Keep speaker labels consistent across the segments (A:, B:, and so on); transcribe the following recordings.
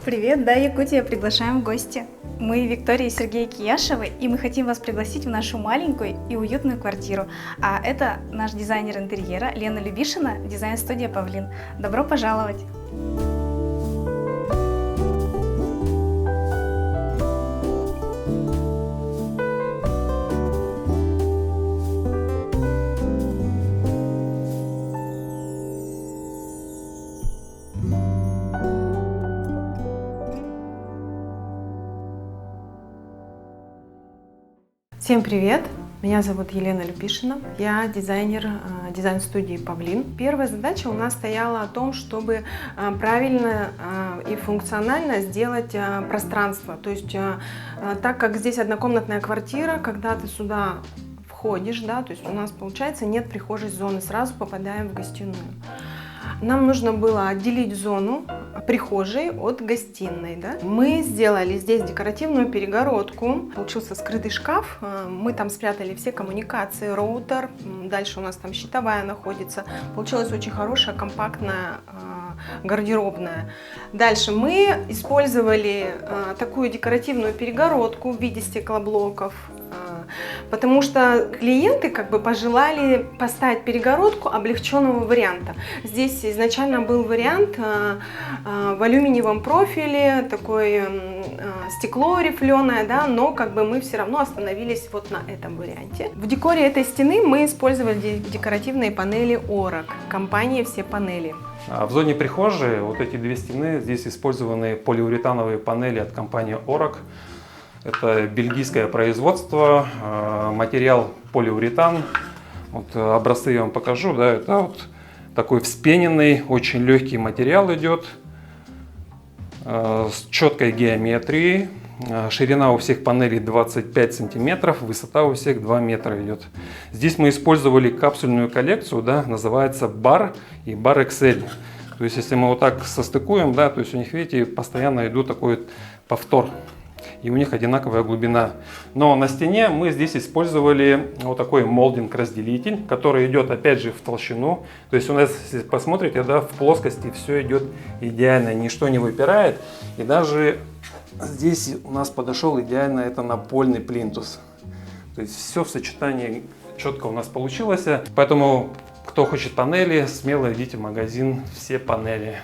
A: Привет, да, Якутия, приглашаем в гости. Мы Виктория и Сергей Кияшевы, и мы хотим вас пригласить в нашу маленькую и уютную квартиру. А это наш дизайнер интерьера Лена Любишина, дизайн-студия «Павлин». Добро пожаловать!
B: Всем привет! Меня зовут Елена Любишина, я дизайнер дизайн-студии «Павлин». Первая задача у нас стояла о том, чтобы правильно и функционально сделать пространство. То есть, так как здесь однокомнатная квартира, когда ты сюда входишь, да, то есть у нас получается нет прихожей зоны, сразу попадаем в гостиную. Нам нужно было отделить зону прихожей от гостиной. Да? Мы сделали здесь декоративную перегородку. Получился скрытый шкаф. Мы там спрятали все коммуникации, роутер. Дальше у нас там щитовая находится. Получилась очень хорошая, компактная гардеробная. Дальше мы использовали такую декоративную перегородку в виде стеклоблоков. Потому что клиенты пожелали поставить перегородку облегченного варианта. Здесь изначально был вариант в алюминиевом профиле, такое стекло рифленое, да, но мы все равно остановились вот на этом варианте. В декоре этой стены мы использовали декоративные панели Орак, компании «Все панели».
C: В зоне прихожей вот эти две стены, здесь использованы полиуретановые панели от компании Орак. Это бельгийское производство, материал полиуретан. Вот образцы я вам покажу. Да, это вот такой вспененный, очень легкий материал идет с четкой геометрией. Ширина у всех панелей 25 сантиметров, высота у всех 2 метра идет. Здесь мы использовали капсульную коллекцию, да, называется бар и бар XL. То есть если мы вот так состыкуем, да, то есть у них, видите, постоянно идут такой повтор. И у них одинаковая глубина. Но на стене мы здесь использовали вот такой молдинг-разделитель, который идет опять же в толщину. То есть у нас, если посмотрите, да, в плоскости все идет идеально, ничто не выпирает. И даже здесь у нас подошел идеально, это напольный плинтус. То есть все в сочетании четко у нас получилось. Поэтому, кто хочет панели, смело идите в магазин «Все панели».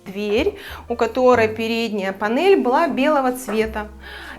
B: Дверь, у которой передняя панель была белого цвета.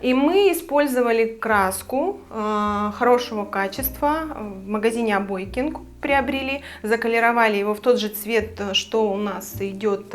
B: И мы использовали краску хорошего качества, в магазине Обойкин приобрели, заколеровали его в тот же цвет, что у нас идет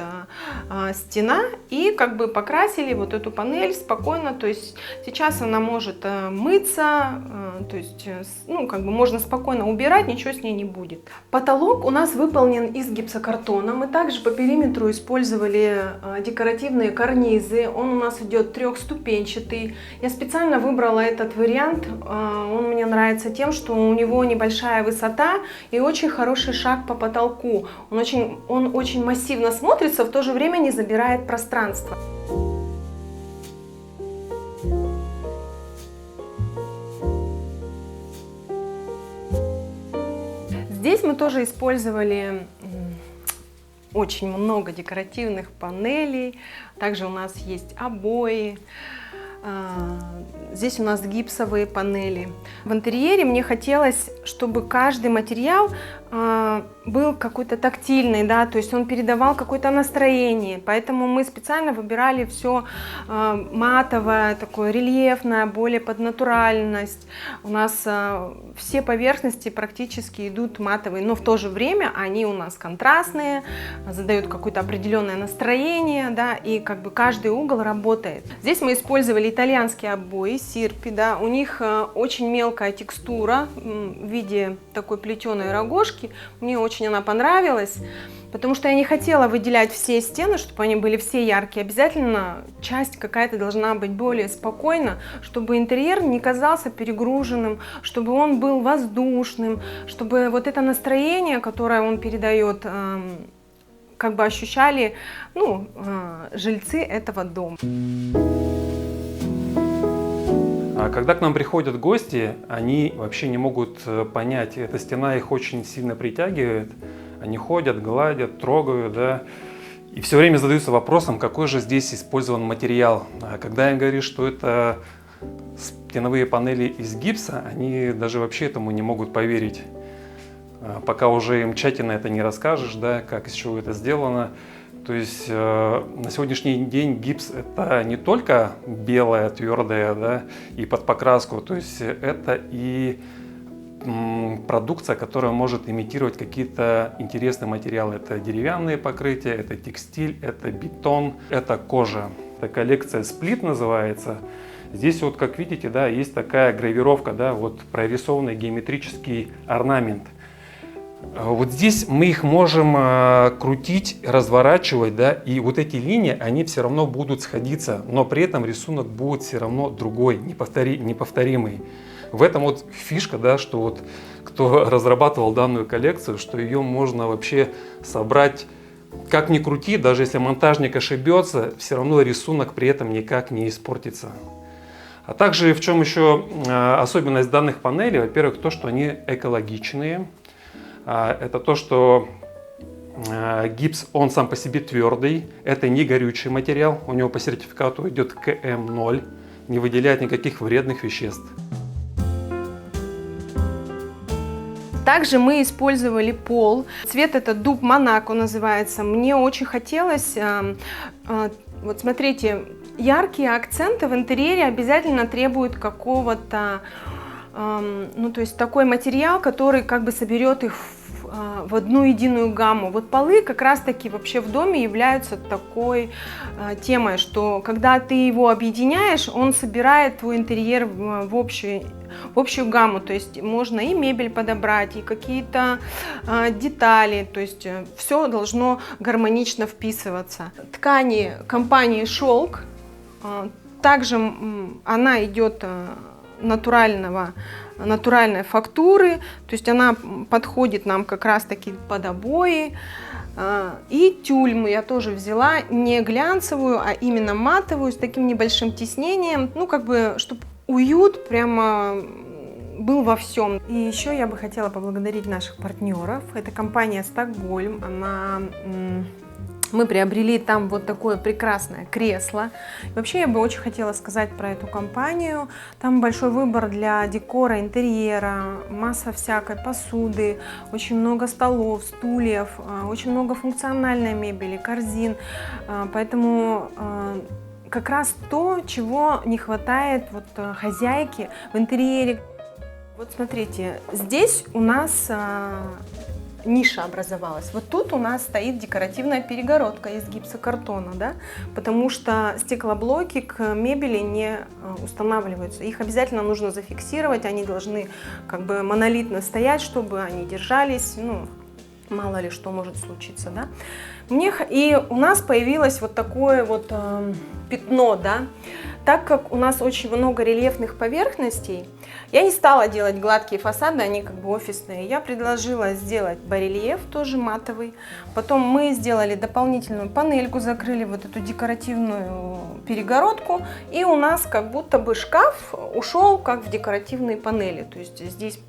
B: стена, и покрасили вот эту панель спокойно. То есть сейчас она может мыться, то есть можно спокойно убирать, ничего с ней не будет. Потолок у нас выполнен из гипсокартона. Мы также по периметру использовали декоративные карнизы. Он у нас идет трехступенчатый. Я специально выбрала этот вариант. Он мне нравится тем, что у него небольшая высота и очень хороший шаг по потолку. Он очень массивно смотрится, в то же время не забирает пространство. Здесь мы тоже использовали очень много декоративных панелей. Также у нас есть обои. Здесь у нас гипсовые панели. В интерьере мне хотелось, чтобы каждый материал был какой-то тактильный, да, то есть он передавал какое-то настроение, поэтому мы специально выбирали все матовое, такое рельефное, более под натуральность. У нас все поверхности практически идут матовые, но в то же время они у нас контрастные, задают какое-то определенное настроение, да, и как бы каждый угол работает. Здесь мы использовали итальянские обои, сирпи, да, у них очень мелкая текстура в виде такой плетеной рогожки. Мне очень она понравилась, потому что я не хотела выделять все стены, чтобы они были все яркие. Обязательно часть какая-то должна быть более спокойна, чтобы интерьер не казался перегруженным, чтобы он был воздушным, чтобы вот это настроение, которое он передает, как бы ощущали, ну, жильцы этого дома.
C: Когда к нам приходят гости, они вообще не могут понять, эта стена их очень сильно притягивает. Они ходят, гладят, трогают, да, и все время задаются вопросом, какой же здесь использован материал. А когда я говорю, что это стеновые панели из гипса, они даже вообще этому не могут поверить. Пока уже им тщательно это не расскажешь, да, как, из чего это сделано. То есть на сегодняшний день гипс это не только белое, твердое, да, и под покраску, то есть это и продукция, которая может имитировать какие-то интересные материалы. Это деревянные покрытия, это текстиль, это бетон, это кожа. Это коллекция Split называется. Здесь вот, как видите, да, есть такая гравировка, да, вот прорисованный геометрический орнамент. Вот здесь мы их можем крутить, разворачивать, да, и вот эти линии, они все равно будут сходиться, но при этом рисунок будет все равно другой, неповторимый. В этом вот фишка, да, что вот кто разрабатывал данную коллекцию, что ее можно вообще собрать, как ни крути, даже если монтажник ошибется, все равно рисунок при этом никак не испортится. А также в чем еще особенность данных панелей, во-первых, то, что они экологичные. Это то, что гипс, он сам по себе твердый, это не горючий материал, у него по сертификату идет КМ0, не выделяет никаких вредных веществ.
B: Также мы использовали пол. Цвет это дуб Монако называется. Мне очень хотелось, вот смотрите, яркие акценты в интерьере обязательно требуют какого-то, ну то есть такой материал, который как бы соберет их в одну единую гамму. Вот полы как раз таки вообще в доме являются такой темой, что когда ты его объединяешь, он собирает твой интерьер в общую гамму, то есть можно и мебель подобрать, и какие-то детали, то есть все должно гармонично вписываться. Ткани компании Шелк, также она идет натуральной фактуры, то есть она подходит нам как раз таки под обои. И тюльму я тоже взяла не глянцевую, а именно матовую, с таким небольшим тиснением, ну как бы, чтобы уют прямо был во всем. И еще я бы хотела поблагодарить наших партнеров. Это компания Stockholm. Мы приобрели там вот такое прекрасное кресло. Вообще я бы очень хотела сказать про эту компанию. Там большой выбор для декора, интерьера, масса всякой посуды, очень много столов, стульев, очень много функциональной мебели, корзин. Поэтому как раз то, чего не хватает вот хозяйке в интерьере. Вот смотрите, здесь у нас ниша образовалась. Вот тут у нас стоит декоративная перегородка из гипсокартона, да, потому что стеклоблоки к мебели не устанавливаются. Их обязательно нужно зафиксировать, они должны как бы монолитно стоять, чтобы они держались, ну, мало ли что может случиться, да. И у нас появилось вот такое вот пятно, да. Так как у нас очень много рельефных поверхностей, я не стала делать гладкие фасады, они как бы офисные. Я предложила сделать барельеф, тоже матовый. Потом мы сделали дополнительную панельку, закрыли вот эту декоративную перегородку. И у нас как будто бы шкаф ушел как в декоративные панели. То есть здесь,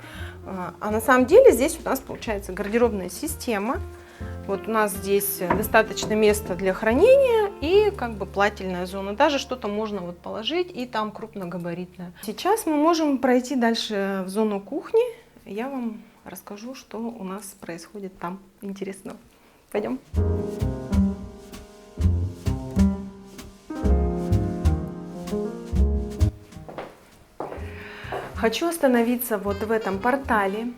B: а на самом деле здесь у нас получается гардеробная система. Вот у нас здесь достаточно места для хранения и как бы плательная зона. Даже что-то можно вот положить, и там крупногабаритная. Сейчас мы можем пройти дальше в зону кухни. Я вам расскажу, что у нас происходит там интересного. Пойдем. Хочу остановиться вот в этом портале,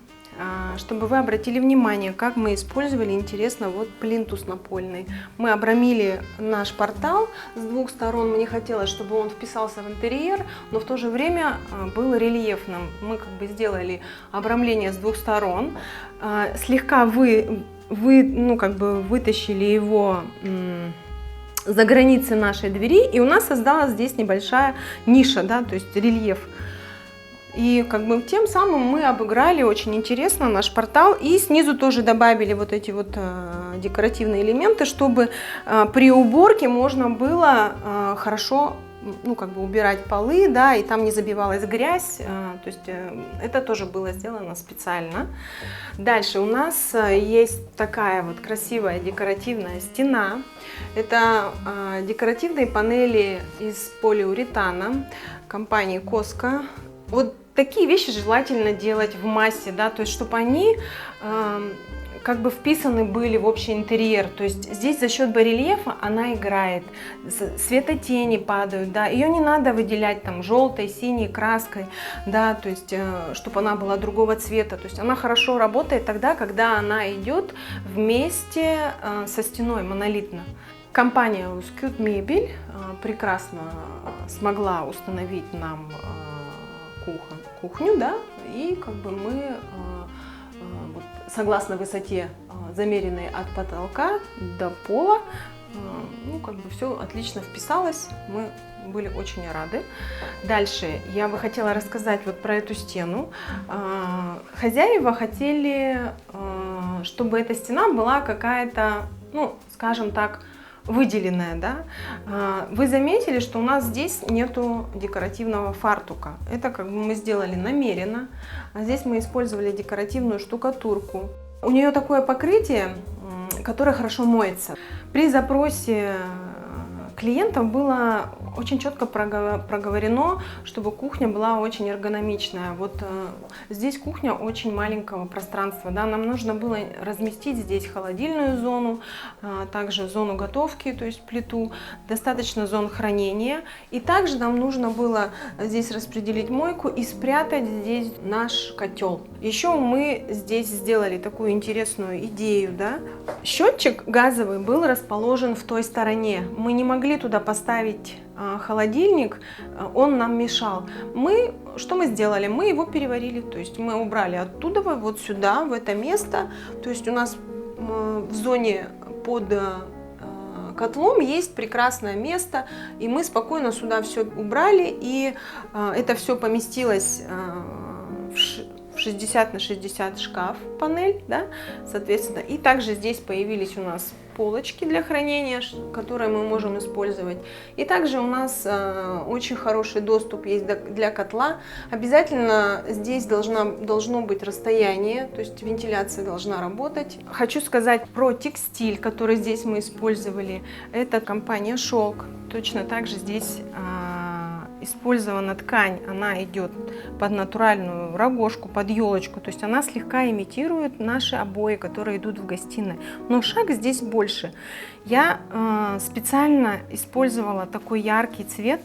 B: чтобы вы обратили внимание, как мы использовали, интересно, вот плинтус напольный. Мы обрамили наш портал с двух сторон. Мне хотелось, чтобы он вписался в интерьер, но в то же время был рельефным. Мы как бы сделали обрамление с двух сторон, слегка вытащили его за границы нашей двери, и у нас создалась здесь небольшая ниша, да, то есть рельеф. И как бы тем самым мы обыграли очень интересно наш портал, и снизу тоже добавили вот эти вот декоративные элементы, чтобы при уборке можно было хорошо убирать полы, да, и там не забивалась грязь, то есть это тоже было сделано специально. Дальше у нас есть такая вот красивая декоративная стена. Это декоративные панели из полиуретана компании Cosco. Вот такие вещи желательно делать в массе, да, то есть чтобы они как бы вписаны были в общий интерьер. То есть здесь за счет барельефа она играет, светотени падают, да, ее не надо выделять там желтой, синей краской, да, то есть чтобы она была другого цвета. То есть она хорошо работает тогда, когда она идет вместе со стеной монолитно. Компания Uskut Мебель прекрасно смогла установить нам кухню, да, и как бы мы вот, согласно высоте, замеренной от потолка до пола, как бы все отлично вписалось, мы были очень рады. Дальше я бы хотела рассказать вот про эту стену. Хозяева хотели, чтобы эта стена была какая-то, скажем так, выделенная, да. Вы заметили, что у нас здесь нету декоративного фартука. Это как бы мы сделали намеренно. А здесь мы использовали декоративную штукатурку. У нее такое покрытие, которое хорошо моется. При запросе клиентов было очень четко проговорено, чтобы кухня была очень эргономичная. Вот здесь кухня очень маленького пространства, да, нам нужно было разместить здесь холодильную зону, также зону готовки, то есть плиту, достаточно зон хранения, и также нам нужно было здесь распределить мойку и спрятать здесь наш котел. Еще мы здесь сделали такую интересную идею, да. Счетчик газовый был расположен в той стороне, мы не могли туда поставить холодильник, он нам мешал. Что мы сделали? Мы его переварили, то есть мы убрали оттуда вот сюда, в это место, то есть у нас в зоне под котлом есть прекрасное место, и мы спокойно сюда все убрали, и это все поместилось в 60 на 60 шкаф, панель, да, соответственно. И также здесь появились у нас полочки для хранения, которые мы можем использовать. И также у нас очень хороший доступ есть для котла. Обязательно здесь должно быть расстояние, то есть вентиляция должна работать. Хочу сказать про текстиль, который здесь мы использовали. Это компания Шелк. Точно так же здесь использована ткань, она идет под натуральную рогожку, под елочку, то есть она слегка имитирует наши обои, которые идут в гостиной, но шаг здесь больше. Я специально использовала такой яркий цвет,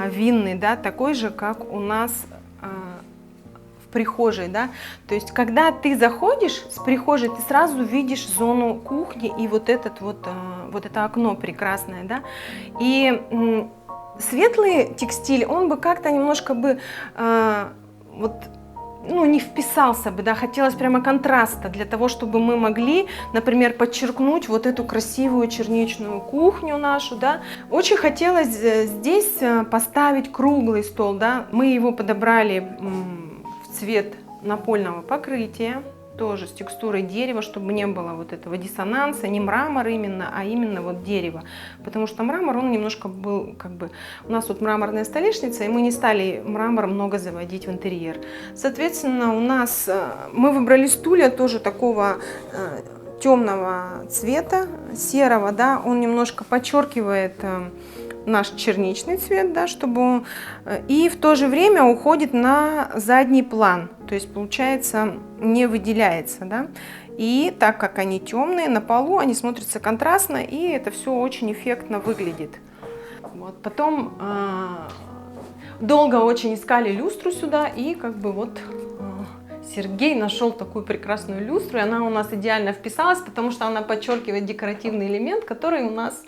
B: винный, да, такой же, как у нас в прихожей, да, то есть когда ты заходишь с прихожей, ты сразу видишь зону кухни и вот это окно прекрасное, да, и светлый текстиль, он бы как-то немножко бы не вписался бы, да, хотелось прямо контраста для того, чтобы мы могли, например, подчеркнуть вот эту красивую черничную кухню нашу, да. Очень хотелось здесь поставить круглый стол, да, мы его подобрали в цвет напольного покрытия, тоже с текстурой дерева, чтобы не было вот этого диссонанса, не мрамор именно, а именно вот дерево. Потому что мрамор, он немножко был, как бы, у нас тут мраморная столешница, и мы не стали мрамор много заводить в интерьер. Соответственно, мы выбрали стулья тоже такого темного цвета, серого, да, он немножко подчеркивает наш черничный цвет, да, чтобы он, и в то же время уходит на задний план, то есть получается не выделяется, да. И так как они темные, на полу они смотрятся контрастно, и это все очень эффектно выглядит. Вот. Потом долго очень искали люстру сюда, и как бы вот Сергей нашел такую прекрасную люстру, и она у нас идеально вписалась, потому что она подчеркивает декоративный элемент, который у нас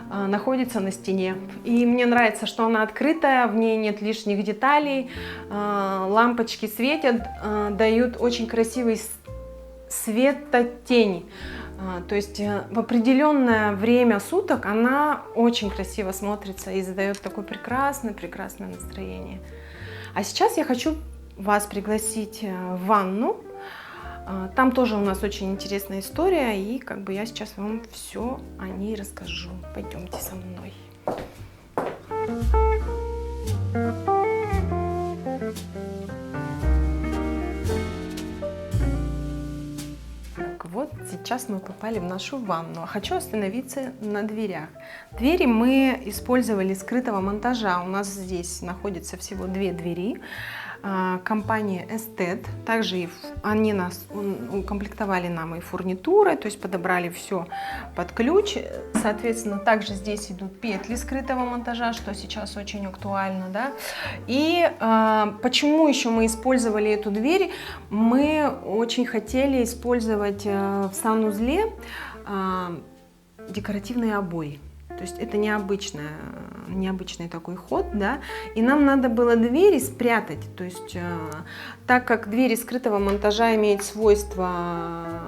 B: находится на стене. И мне нравится, что она открытая, в ней нет лишних деталей, лампочки светят, дают очень красивый светотень. То есть в определенное время суток она очень красиво смотрится и задает такое прекрасное настроение. А сейчас я хочу вас пригласить в ванну. Там тоже у нас очень интересная история, и как бы я сейчас вам все о ней расскажу. Пойдемте со мной. Вот сейчас мы попали в нашу ванну. Хочу остановиться на дверях. Двери мы использовали скрытого монтажа. У нас здесь находится всего 2 двери. Компания Estet. Также они нас укомплектовали нам и фурнитурой, то есть подобрали все под ключ. Соответственно, также здесь идут петли скрытого монтажа, что сейчас очень актуально, да. И почему еще мы использовали эту дверь? Мы очень хотели использовать в санузле декоративные обои. То есть это необычный такой ход, да, и нам надо было двери спрятать, то есть так как двери скрытого монтажа имеют свойство,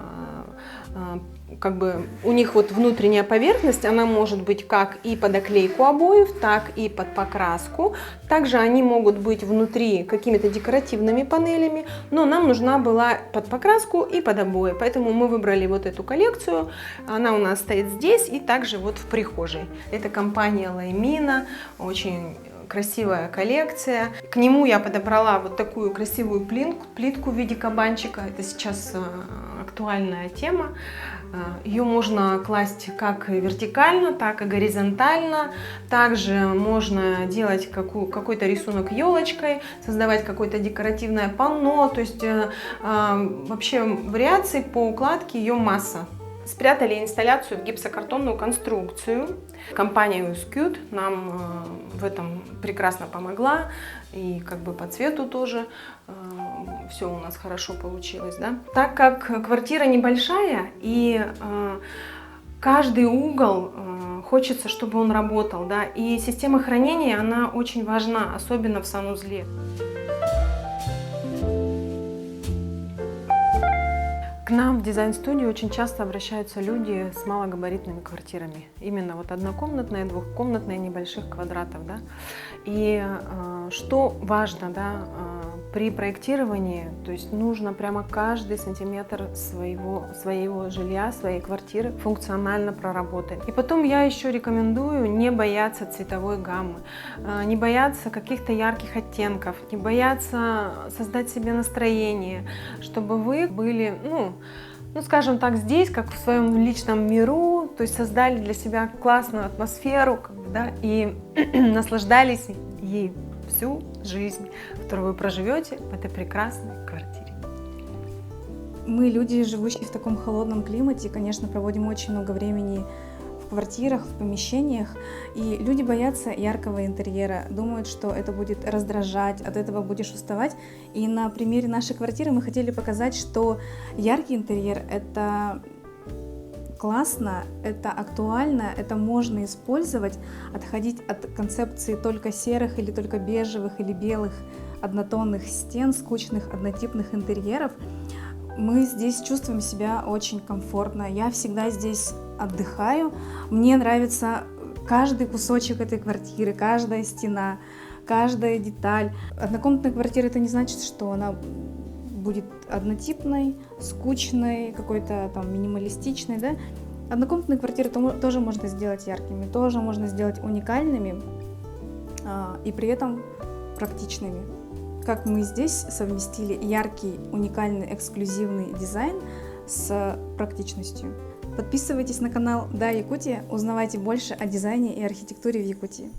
B: как бы у них вот внутренняя поверхность, она может быть как и под оклейку обоев, так и под покраску. Также они могут быть внутри какими-то декоративными панелями, но нам нужна была под покраску и под обои, поэтому мы выбрали вот эту коллекцию. Она у нас стоит здесь и также вот в прихожей. Это компания Лаймина, очень красивая коллекция. К нему я подобрала вот такую красивую плитку в виде кабанчика. Это сейчас актуальная тема. Ее можно класть как вертикально, так и горизонтально. Также можно делать какой-то рисунок елочкой, создавать какое-то декоративное панно. То есть вообще вариаций по укладке ее масса. Спрятали инсталляцию в гипсокартонную конструкцию. Компания Uscute нам в этом прекрасно помогла. И как бы по цвету тоже все у нас хорошо получилось. Да? Так как квартира небольшая и каждый угол хочется, чтобы он работал. Да? И система хранения, она очень важна, особенно в санузле. К нам в дизайн-студию очень часто обращаются люди с малогабаритными квартирами. Именно вот однокомнатные, двухкомнатные, небольших квадратов. Да? И что важно, да, при проектировании, то есть нужно прямо каждый сантиметр своего жилья, своей квартиры функционально проработать. И потом я еще рекомендую не бояться цветовой гаммы, не бояться каких-то ярких оттенков, не бояться создать себе настроение, чтобы вы были, ну, скажем так, здесь, как в своем личном миру, то есть создали для себя классную атмосферу, да, и наслаждались ей всю жизнь, которую вы проживете в этой прекрасной квартире.
A: Мы, люди, живущие в таком холодном климате, конечно, проводим очень много времени в квартирах, в помещениях, и люди боятся яркого интерьера, думают, что это будет раздражать, от этого будешь уставать. И на примере нашей квартиры мы хотели показать, что яркий интерьер — это классно, это актуально, это можно использовать, отходить от концепции только серых или только бежевых или белых однотонных стен, скучных однотипных интерьеров. Мы здесь чувствуем себя очень комфортно. Я всегда здесь отдыхаю. Мне нравится каждый кусочек этой квартиры, каждая стена, каждая деталь. Однокомнатная квартира — это не значит, что она будет однотипной, скучной, какой-то там минималистичной, да? Однокомнатные квартиры тоже можно сделать яркими, тоже можно сделать уникальными и при этом практичными. Как мы здесь совместили яркий, уникальный, эксклюзивный дизайн с практичностью. Подписывайтесь на канал Да Якутия, узнавайте больше о дизайне и архитектуре в Якутии.